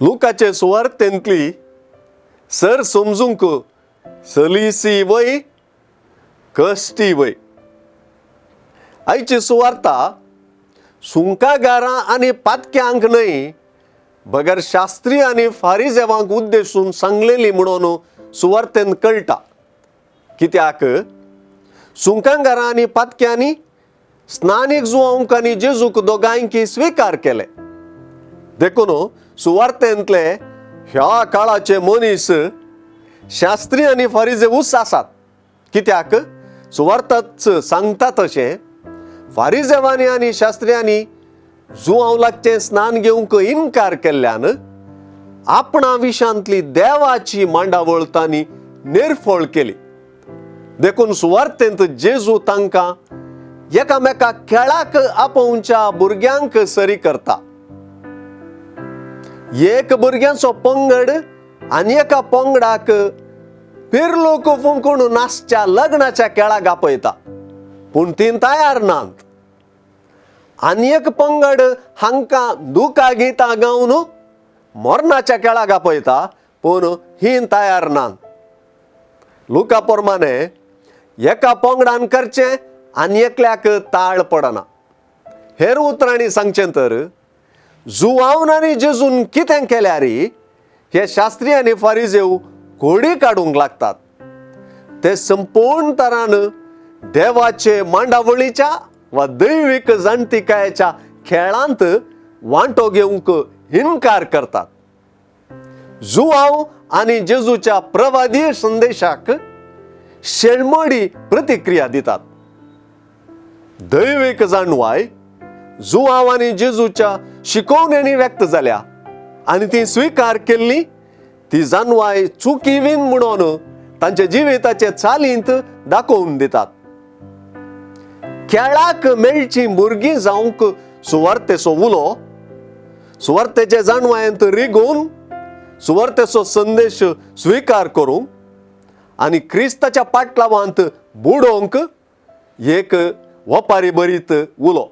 लुकाचे सुवार्तेंतली sir समजूंक सलीसी वय कश्टी वय. आयची सुवार्ता सुंकागारां आनी पातक्यांक न्हय, बगर शास्त्री आनी फारिजेवांक उद्देशून सांगलेली म्हणून सुवार्तेंत कळटा. कित्याक सुंकागारां आनी पातक्यांनी स्नानीक जुवांक आनी जेजूक दोगांयकी स्विकार केले. देखून सुवार्तेंतले ह्या काळाचे मनीस शास्त्री आनी फारिजेवूच आसात. कित्याक सुवार्ताच सांगता तशें फारिजेवांनी आनी शास्त्र्यांनी जुवांव लागचें स्नान घेवंक इन्कार केल्ल्यान आपणा विशांतली देवाची मांडावळ तांणी निर्फळ केली. देखून सुवार्तेंत जेजू तांकां एकामेका खेळाक आपोवच्या भुरग्यांक सरी करता. एक भुरग्यांचो पंगड आनी एका पंगडाक पिरलोक फुंकून नाचच्या लग्नाच्या खेळाक आपयता, पूण तीं तयार नात. आनी एक पंगड हांकां दुका गितां गावन मरणाच्या खेळाक आपयता, पूण हीं तयार नात. लुका प्रमाणे एका पंगडान करचें आनी एकल्याक ताळ पडना. हेर उतरांनी सांगचें तर जुवांवन आनी जेजून कितें केल्यार हे शास्त्री आनी फारिजेव घोडी काडूंक लागतात. ते संपूर्ण तरान देवाचे मांडावळीच्या वा दैवीक जाणतिकायेच्या खेळांत वांटो घेवंक इन्कार करतात. जुवांव आनी जेजूच्या प्रवादी संदेशाक शेळमोडी प्रतिक्रिया दितात. दैवीक जाणवाय जुवांव आनी जेजूच्या शिकवण्यांनी व्यक्त जाल्या आनी ती स्विकार केल्ली. ती जाणवाय चुकीवीन म्हणून तांच्या जिविताचे चालींत दाखोवन दितात. खेळाक मेळची भुरगीं जावंक सुवार्तेचो उलो सुवार्तेचे जाणवायेंत रिगून सुवार्तेचो संदेश स्विकार करूंक आनी क्रिस्ताच्या पाटलावांत बुडोवंक एक वपारी बरीत उलो.